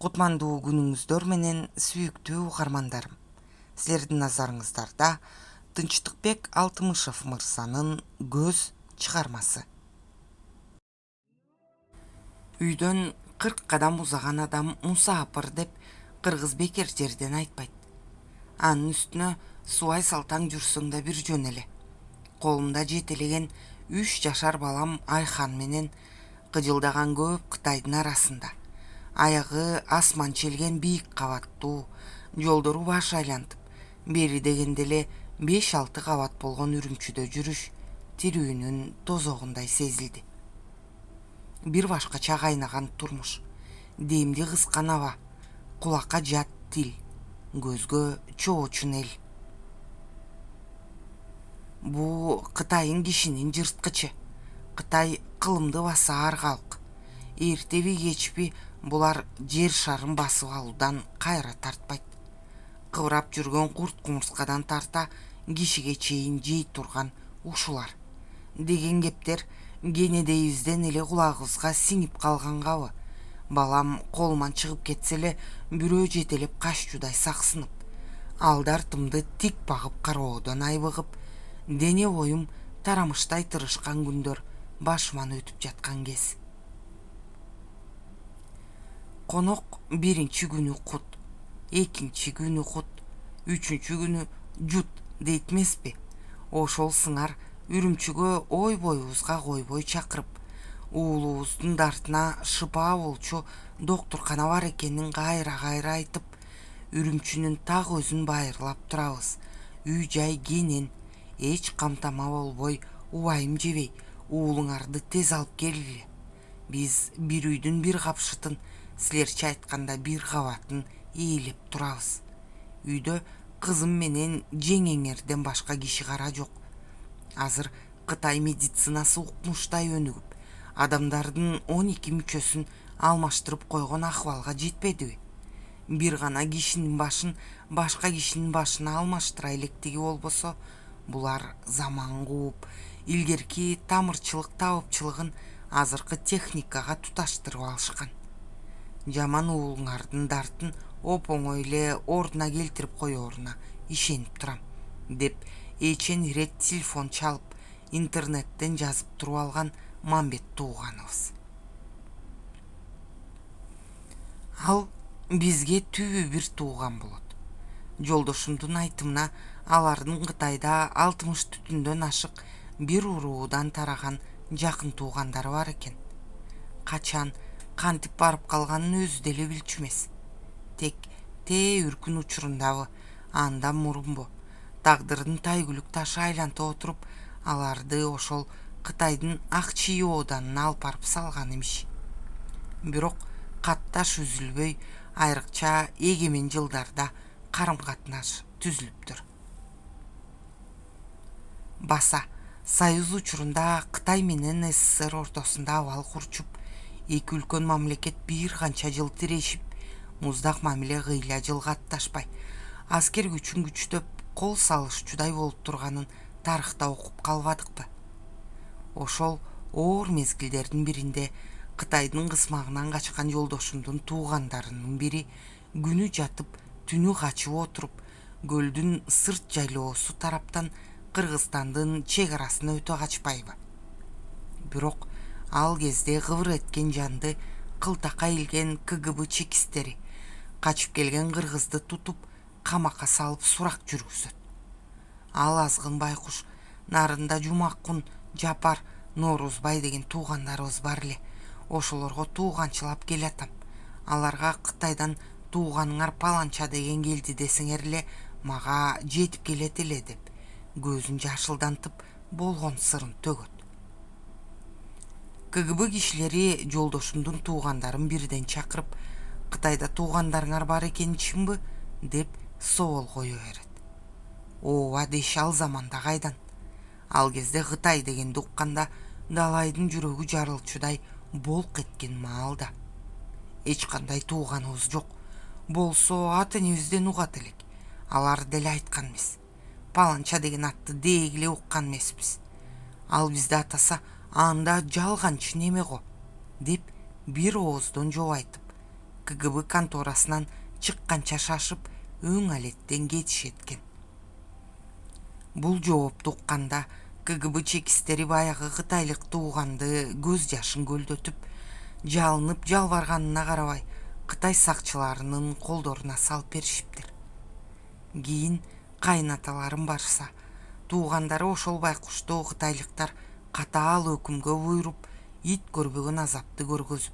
Кутмандуу күнүңүздөр менен сүйүктүү угармандарым. Силердин назарыңыздарда Тынчтыкбек Алтымышев мырзанын «Көз» чыгармасы. Үйдөн 40 кадам узаган адам мусаапыр деп кыргыз бекер жерден айтпайт. Анын үстүнө субай салтаң жүрсөң да бир жөн эле. Колумда жетелеген 3 жашар балам Айхан менен кыжылдаган көп Кытайдын арасында. Аягы асман челген бийик кабаттуу, жолдору баш айлантып, бери дегенде эле 5-6 кабат болгон Үрүмчүдө жүрүш тирүүнүн тозогундай сезилди. Бир башкача кайнаган турмуш, демди кыскан аба, кулакка жат тил, көзгө чоочун эл. Бу Кытайын кишинин жырткычы. Кытай кылымды басаар калк. Эртеби кечпи булар жер шарын басып алуудан кайра тартпайт. Кыбырап жүргөн курт кумурскадан тарта кишиге чейин жей турган ушулар деген кептер кенедейибизден эле кулагыбызга сиңип калгангабы? Балам колуман чыгып кетсе эле бирөө жетелеп каччудай саксынып, алды-артымды тик багып кароодон айбыгып, дене боюм тарамыштай тырышкан күндөр башыман өтүп жаткан кез. Конок биринчи күнү кут, экинчи күнү кут, үчүнчү күнү жут дейт эмеспи? Ошол сыңар Үрүмчүгө ой боюбузга койбой чакырып, уулубуздун дартына шыпаа болчу доктуркана бар экенин кайра айтып, Үрүмчүнүн так өзүн байырлап турабыз. Үй жай кенен, эч камтама болбой, убайым жебей, уулуңарды тез алып келгиле. Биз бир үйдүн бир капшытын, силерче айтканда бир кабатын ээлеп турабыз. Үйдө кызым менен жеңеңерден башка киши кара жок. Азыр Кытай медицинасы укмуштай өнүгүп, адамдардын 12 мүчөсүн алмаштырып койгон акыбалга жетпедиби? Бир гана кишинин башын башка кишинин башына алмаштыра электиги болбосо, булар заман кууп, илгерки тамырчылык табыпчылыгын азыркы техникага туташтырып алышкан. Жаман уулуңардын дартын оп-оңой эле ордуна келтирип коеруна ишенип турам, деп эчен ирет телефон чалып, интернеттен жазып туруп алган Мамбет тууганыбыз. Ал бизге түбү бир тууган болот. Жолдошумдун айтымына, алардын Кытайда 60 түтүндөн ашык бир уруудан тараган жакын туугандары бар экен. Качан, кантип барып калганын өзү деле билчү эмес. Тек үркүн учурундабы, андан мурунбу, тагдырдын тайгүлүк ташы айлантып отуруп, аларды ошол Кытайдын ак чийи оданына алып барып салган имиш. Бирок катташ үзүлбөй, айрыкча эгемен жылдарда карым катнаш түзүлүптүр. Баса Союз учурунда Кытай менен СССР ортосунда абал курчуп, эки үлкөн мамлекет бир канча жыл тирешип, муздак мамиле кыйла жыл катташпай, аскер күчүн күчтөп кол салышчудай болуп турганын тарыхта окуп калбадыкпы? Ошол оор мезгилдердин биринде Кытайдын кысмагынан качкан жолдошумдун туугандарынын бири күнү жатып, түнү качып отуруп, көлдүн сырт жайлоосу тараптан Кыргызстандын чек арасына өтө качпайбы? Бирок ал кезде кыбыр эткен жанды кылтакка илген КГБ чекистери качып келген кыргызды тутуп, камакка салып сурак жүргүзөт. Ал азгын байкуш, нарында Жумаккун, Жапар, Норузбай деген туугандарыбыз бар эле. Ошолорго тууганчылап келатам. Аларга Кытайдан тууганыңар паланча деген келди десеңер эле мага жетип келет эле, деп көзүн жашылдантып болгон сырын төгөт. КГБ кишилери жолдошумдун туугандарын бирден чакырып, Кытайда туугандарыңар бар экени чынбы, деп соол кое берет. Ооба деши ал заманда кайдан? Ал кезде Кытай дегенди укканда Далайдын жүрөгү жарылчудай болк эткен маалда. Эч кандай тууганыбыз жок. Болсо ата энебизден угат элек. Алар деле айткан эмес. Паланча деген атты дегиле уккан эмеспиз. Ал бизди атаса, анда жалганчы неме го, деп бир ооздон жооп айтып, КГБ конторасынан чыкканча шашып өң алеттен кетишет экен. Бул жоопту укканда КГБ чекистери баягы кытайлык тууганды көз жашын көлдөтүп, жалынып жалбарганына карабай Кытай сакчыларынын колдоруна салып беришиптир. Кийин кайнаталарым барса, туугандары ошол байкушту кытайлыктар катаал өкүмгө буйруп, ит көрбөгөн азапты көргөзүп,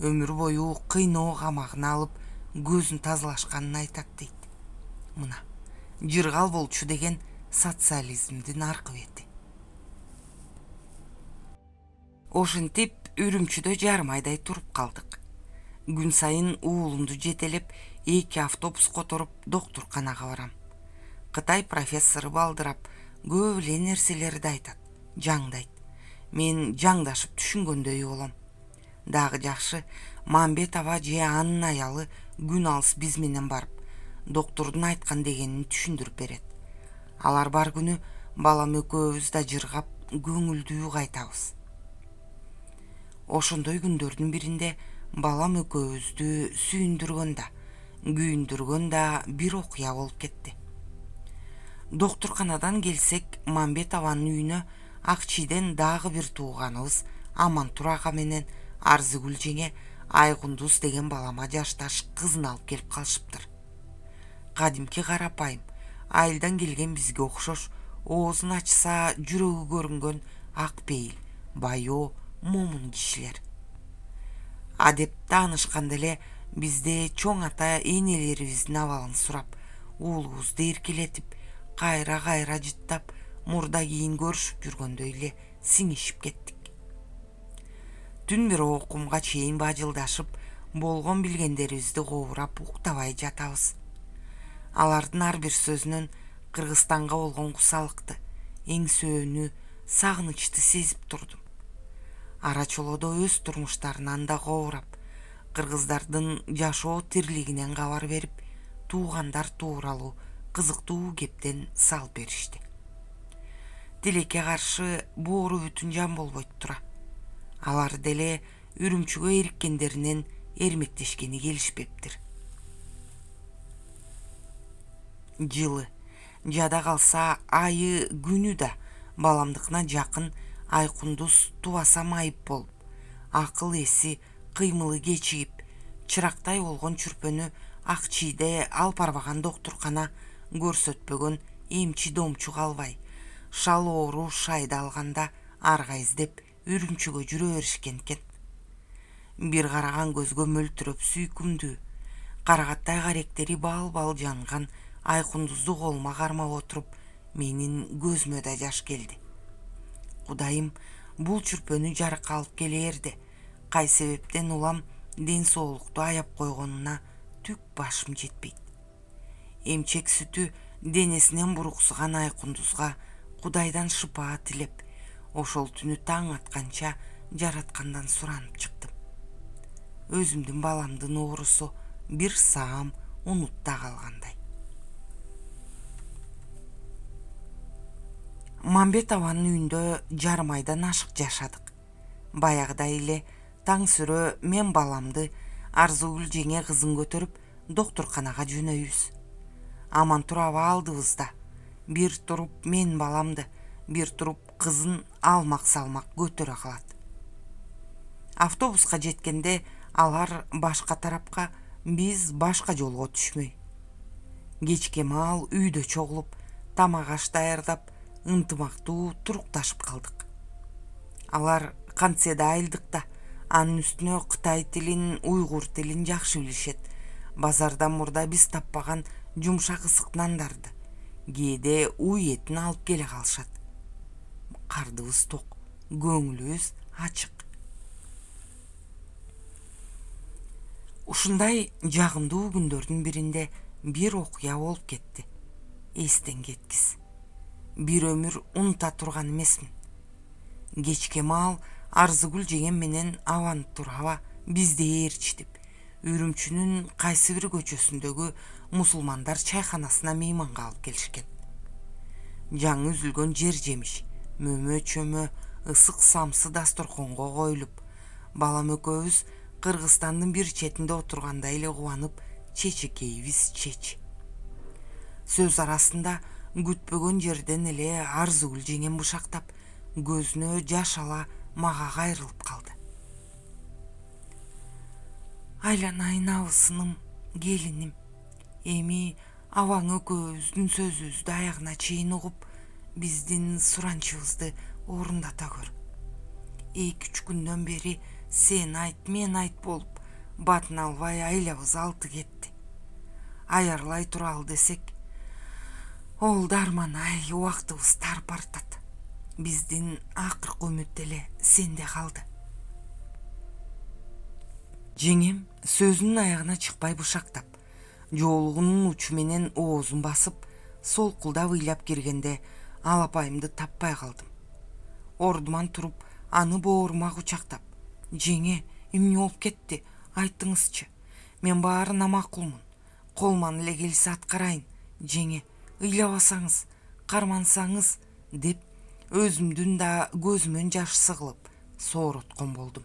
өмүр бою кыйноо камагына алып, көзүн тазалашканын айтат дейт. Мына жыргал болчу деген социализмдин аркы бети. Ошентип Үрүмчүдө жарым айдай туруп калдык. Күн сайын уулумду жетелеп, 2 автобус которуп доктурканага барам. Кытай профессору балдырап, көп эле нерселерди айтат, жаңдайт. Мен жаңдашып түшүнгөндөй болом. Дагы жакшы, Мамбет аба же анын аялы күн алыс биз менен барып, доктурдун айткан дегенин түшүндүрүп берет. Алар бар күнү балам экөөбүз да жыргап, көңүлдүү кайтабыз. Ошондой күндөрдүн биринде балам экөөбүздү күйүндүргөн да бир окуя болуп кетти. Доктурканадан келсек, Мамбет абанын үйүнө Акчийден дагы бир тууганыбыз Амантур ага менен Арзыгүл жеңе Айкундуз деген балама жашташ кызын алып келип калышыптыр. Кадимки карапайым, айылдан келген бизге окшош, оозун ачса жүрөгү көрүнгөн ак пейил, байоо, момун кишилер. Адепте таанышканда эле бизде чоң ата энелерибиздин абалын сурап, уулубузду эркелетип, кайра жыттап, мурда кийин көрүшүп жүргөндөй эле сиңишип кеттик. Түн бир окумга чейин бажылдашып, болгон билгендерибизди коурап уктабай жатабыз. Алардын ар бир сөзүнөн Кыргызстанга болгон кусалыкты, эңсөөнү, сагынычты сезип турдум. Арачолодо өз турмуштарынан да коурап, кыргыздардын жашоо тирлигинен кабар берип, туугандар тууралуу кызыктуу кептен салып беришти. Тилекке каршы боору бүтүн жан болбойт тура. Алар деле Үрүмчүгө эриккендеринен эрмектешкени келишпептир. Жылы жада калса айы күнү да баламдыкына жакын Айкундуз тубаса майып болуп, акыл эси, кыймылы кечигип, чырактай болгон чүрпөнү Акчийде алып барбаган доктуркана көрсөтпөгөн эмчи-домчу калбай, шал оору шайды алганда арга издеп Үрүмчүгө жүрө беришкен экен. Бир караган көзгө мөлтүрөп сүйкүмдүү, карагаттай каректери бал жанган Айкундузду колума кармап отуруп, менин көзүмө да жаш келди. Кудайым, бул чүрпөнү жарыкка алып келээрде, кай себептен улам ден соолукту аяп койгонуна түк башым жетпейт. Эмчек сүтү денесинен буруксуган Айкундузга Кудайдан шыпаа тилеп, ошол түнү таң атканча жараткандан суранып чыктым. Өзүмдүн баламдын оорусу бир саам унутта калгандай. Мамбет абанын үйүндө жарым айдан ашык жашадык. Баягыдай эле таң сүрө мен баламды, Арзыгүл жеңе кызын көтөрүп доктурканага жөнөйбүз. Амантур аба алдыбызда. Бир туруп мен баламды, бир туруп кызын алмак-салмак көтөрө калат. Автобуска жеткенде алар башка тарапка, биз башка жолго түшмөй. Кечке маал үйдө чогулуп, тамак аш даярдап, ынтымактуу турукташып калдык. Алар кантседе айылдыкта, анын үстүнө Кытай тилин, уйгур тилин жакшы билишет. Базардан мурда биз таппаган жумшак ысык нандарды, кээде уй этин алып келе калышат. Кардыбыз ток, көңүлүбүз ачык. Ушундай жагымдуу күндөрдүн биринде бир окуя болуп кетти. Эстен кеткис. Бир өмүр унута турган эмесмин. Кечке маал Арзыгүл жеңем менен Амантур аба бизди ээрчитип, Үрүмчүнүн кайсы бир көчөсүндөгү мусулмандар чайканасына мейманга алып келишкен. Жаңы үзүлгөн жер жемиш, мөмө чөмө, ысык самсы дасторконго коюлуп, балам экөөбүз Кыргызстандын бир четинде отургандай эле кубанып чечекейибиз чеч. Сөз арасында күтпөгөн жерден эле Арзыгүл жеңем бышактап, көзүнө жаш ала мага кайрылып калды. Айланайын абысыным, келиним. Эми абаң экөөбүздүн сөзүбүздү аягына чейин угуп, биздин суранчыбызды орундата көр. 2-3 күндөн бери сен айт, мен айт болуп, батын албай айлабыз алты кетти. Аярлай туралы десек, ол дарман-ай, убактыбыз тарип баратат. Биздин акыркы үмүт эле сенде калды. Жеңем сөзүнүн аягына чыкпай бышактап, жоолугунун учу менен оозун басып, солкулдап ыйлап киргенде алапайымды таппай калдым. Ордуман туруп, аны боорума кучактап, жеңе, эмне болуп кетти, айтыңызчы. Мен баарына макулмун. Колуман эле келсе аткарайын. Жеңе, ыйлабасаңыз, кармансаңыз, деп өзүмдүн да көзүмөн жаш сыгылып соороткон болдум.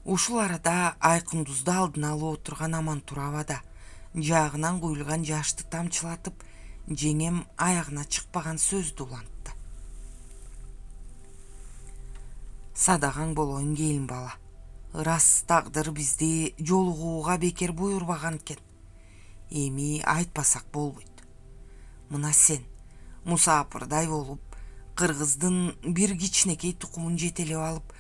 Ушул арада Айкындузду алдына алып отурган Амантур абада жаагынан куйулган жашты тамчылатып, жеңем аягына чыкпаган сөздү улантты. Садаган болоюн келин бала. Ырас тагдыр бизди жолугууга бекер буйрубаган экен. Эми айтпасак болбойт. Мына сен мусапырдай болуп, кыргыздын бир кичинекей тукумун жетелеп алып,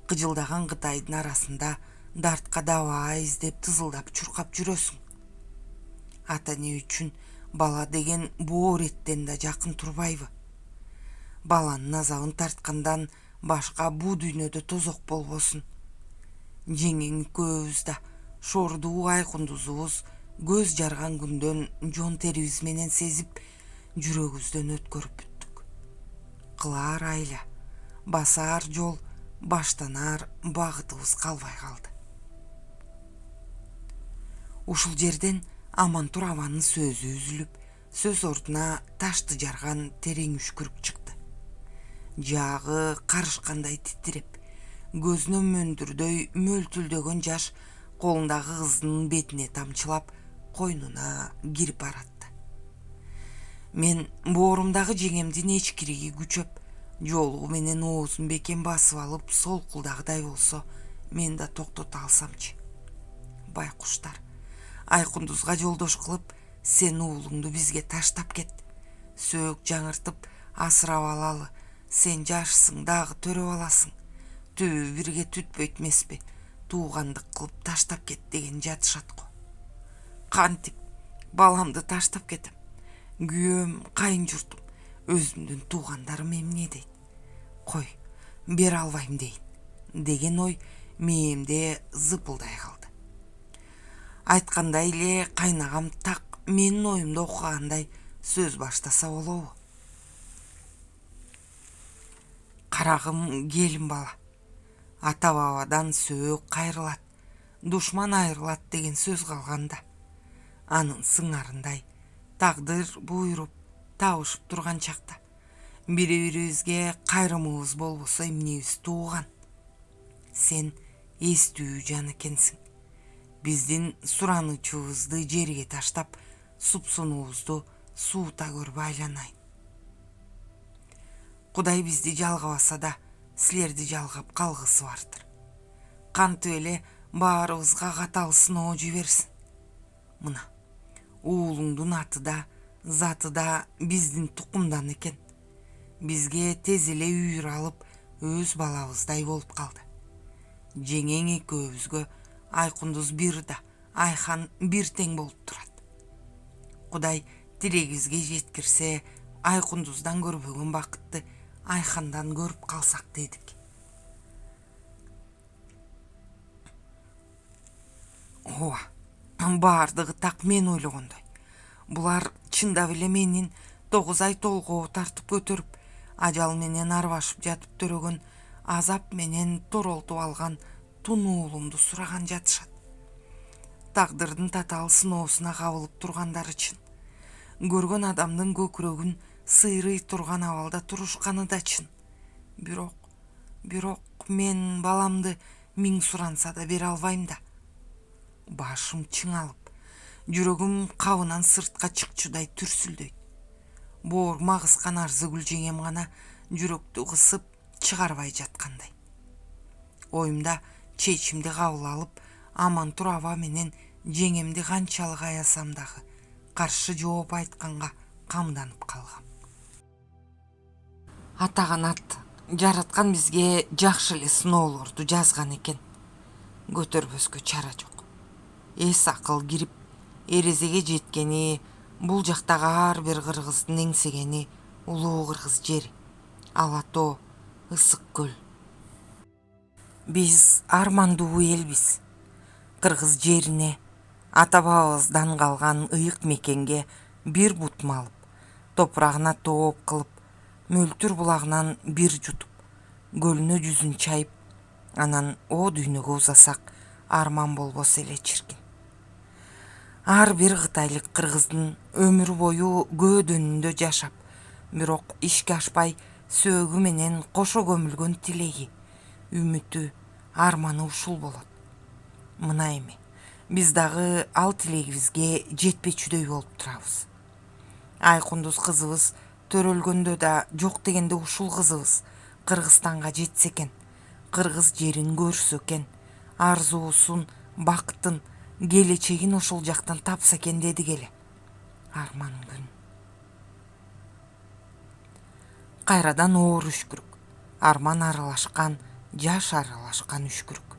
кыжылдаган Кытайдын арасында дартка даба издеп тызылдап чуркап жүрөсүң. Ата эне үчүн бала деген боо реттен да жакын турбайбы? Баланын азабын тарткандан башка бул дүйнөдө тозок болбосун. Жеңең экөөбүз да шордуу Айкындузубуз көз жарган күндөн жон терибиз менен сезип, жүрөгүбүздөн өткөрүп бүттүк. Кылаар айла, басаар жол, баштанаар багытыбыз калбай калды. Ушул жерден Амантур абанын сөзү үзүлүп, сөз ордуна ташты жарган терең үшкүрүк чыкты. Жаагы карышкандай титиреп, көзүнө мөндүрдөй мөлтүлдөгөн жаш колундагы кыздын бетине тамчылап, койнуна кирип баратты. Мен боорумдагы жеңемдин эчкириги күчөп, жоолугу менен оозун бекем басып алып солкулдагыдай болсо, мен да токтото алсамчы. Байкуштар, Айкындузга жолдош кылып, сен уулуңду бизге таштап кет. Сөөк жаңыртып асырап алалы, сен жашсың, дагы төрөп аласың. Түбү бирге түтпөйт эмеспи, туугандык кылып таштап кет деген жатышат го. Кантип баламды таштап кетем? Күйөөм, кайын журтум, өзүмдүн туугандарым эмне дейт? Кой, бере албайм дейин, деген ой мээмде зыпылдай калды. Айткандай эле кайнагам так менин оюмду окугандай сөз баштаса болобу? Карагым келин бала, ата бабадан сөөк кайрылат, душман айрылат деген сөз калганда, анын сыңарындай тагдыр буйруп, табышып турган чакта бири-бирибизге кайрымыбыз болбосо эмнебиз тууган? Сен эстүү жан экенсиң. Биздин суранычыбызды жерге таштап, супсунубузду суута көрбө айланайын. Кудай бизди жалгабаса да, силерди жалгап калгысы бардыр. Кантип эле баарыбызга катал сыноо жиберсин. Мына, уулуңдун аты да, заты да биздин тукумдан экен. Бизге тез эле үйүр алып, өз балабыздай болуп калды. Жеңең экөөбүзгө Айкындуз бир да, Айхан бир тең болуп турат. Кудай тилегибизге жеткирсе, Айкындуздан көрбөгөн бакытты Айхандан көрүп калсак дедик. Ооба, баардыгы так мен ойлогондой. Булар чындап эле менин 9 ай толгоо тартып көтөрүп, ажал менен арбашып жатып төрөгөн азап менен торолтуп алган тун уулумду сураган жатышат. Тагдырдын татаал сыноосуна кабылып тургандары чын. Көргөн адамдын көкүрөгүн сыйрый турган абалда турушканы да чын. Бирок мен баламды миң суранса да бере албайм да. Башым чыңалып, жүрөгүм кабынан сыртка чыкчудай түрсүлдөйт. Боорума кыскан Арзыгүл жеңем гана жүрөктү кысып чыгарбай жаткандай. Оюмда чечимди кабыл алып, Амантур аба менен жеңемди канчалык аясам дагы каршы жооп айтканга камданып калгам. Атаганат жараткан бизге жакшы эле сыноолорду жазган экен. Көтөрбөскө чара жок. Эс акыл кирип, эрезеге жеткени бул жактагы ар бир кыргыздын эңсегени улуу кыргыз жери, Ала тоо, ысык көл. Биз армандуу элбиз. Кыргыз жерине, ата бабабыздан калган ыйык мекенге бир бут малып, топурагына тооп кылып, мөлтүр булагынан бир жутуп, көлүнө жүзүн чайып, анан о дүйнөгө узасак арман болбосо эле чиркин. Ар бир кытайлык кыргыздын өмүр бою көөдөнүндө жашап, бирок ишке ашпай сөөгү менен кошо көмүлгөн тилеги, үмүтү, арманы ушул болот. Мына эми биз дагы ал тилегибизге жетпечүдөй болуп турабыз. Айкундуз кызыбыз төрөлгөндө да жок дегенде ушул кызыбыз Кыргызстанга жетсе экен, кыргыз жерин көрсө экен, арзуусун, бакытын, келечегин ошол жактан тапса экен дедик эле. Арман күн. Кайрадан оор үшкүрүк, арман аралашкан, жаш аралашкан үшкүрүк.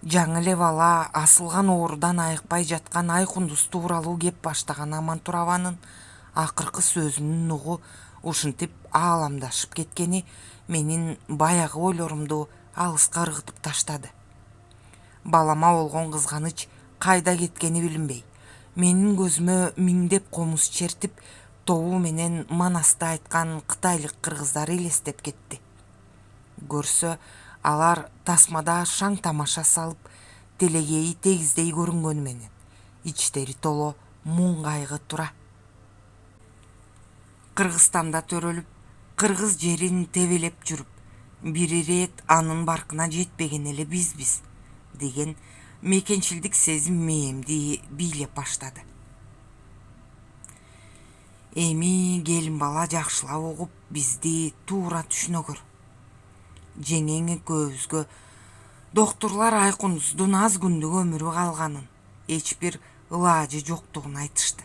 Жаңы эле бала асылган оорудан айыкпай жаткан Айкундуз тууралуу кеп баштаган Амантур абанын акыркы сөзүнүн угу ушинтип ааламдашып кеткени менин баягы ойлорумду алыска ыргытып таштады. Балама болгон кызганыч кайда кеткени билинбей, менин көзүмө миңдеп комуз чертип, тобу менен Манасты айткан кытайлык кыргыздар элестеп кетти. Көрсө, алар тасмада шаң тамаша салып, телегейи тегиздей көрүнгөнү менен ичтери толо муң кайгы тура. Кыргызстанда төрөлүп, кыргыз жерин тебелеп жүрүп, бир ирет анын баркына жетпеген эле бизбиз деген мекенчилдик сезим мээмди бийлеп баштады. Эми келин бала жакшылап угуп, бизди туура түшүнө көр. Жеңең экөөбүзгө доктурлар Айкундуздун аз күндүк өмүрү калганын, эч бир ылаажы жоктугун айтышты.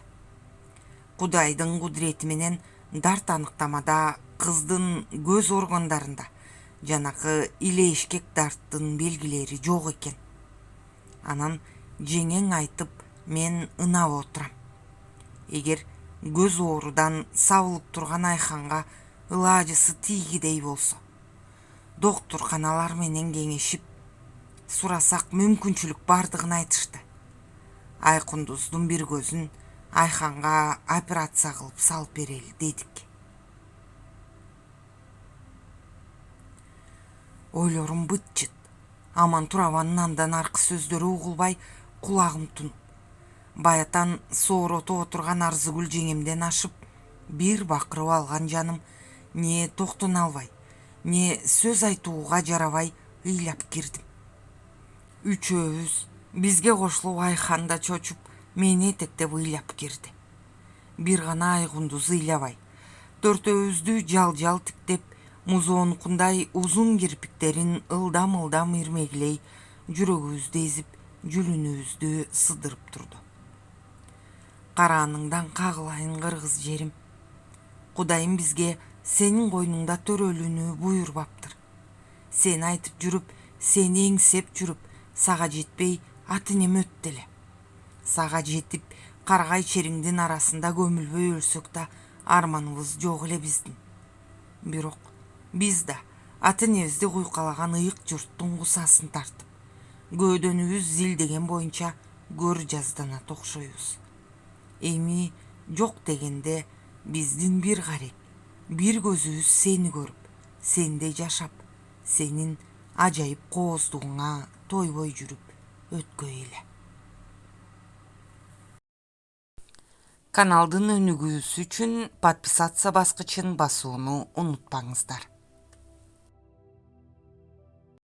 Кудайдын кудурети менен дарт аныктамада кыздын көз органдарында жанакы илешкек дарттын белгилери жок экен. Анан жеңең айтып, мен ынап отурам. Эгер көз оорудан сабылып турган Айханга ылаажысы тийгидей болсо, доктурканалар менен кеңешип сурасак мүмкүнчүлүк бардыгын айтышты. Айкундуздун бир көзүн Айханга операция кылып салып берели дедик. Ойлорум быт-жыт. Амантур абанын андан аркы сөздөрү угулбай кулагым тунуп, баятан сооротуп отурган Арзыгүл жеңемден ашып, бир бакырып алган жаным не токтоно албай, не сөз айтууга жарабай ыйлап кирдим. Үчөөбүз бизге кошулуп Айхан да чочуп, мени этектеп ыйлап кирди. Бир гана Айкундуз ыйлабай, төртөөбүздү жал-жал тиктеп, музоонукундай узун кирпиктерин ылдам-ылдам ирмегилей, жүрөгүбүздү эзип, жүлүнүбүздү сыдырып турду. Карааныңдан кагылайын кыргыз жерим. Кудайым бизге сенин койнуңда төрөлүүнү буйрубаптыр. Сени айтып жүрүп, сени эңсеп жүрүп, сага жетпей атынем өттү эле. Сага жетип, каргай чериңдин арасында көмүлбөй өлсөк да арманыбыз жок эле биздин. Бирок биз да ата-энебизди куйкалаган ыйык журттун кусасын тартып, көөдөнүбүз зилдеген боюнча көр жазданат окшойбуз. Эми жок дегенде биздин бир карек, бир көзүбүз сени көрүп, сенде жашап, сенин ажайып кооздугуңа тойбой жүрүп өткөй эле. Каналдын өнүгүүсү үчүн подписация баскычын басууну унутпаңыздар.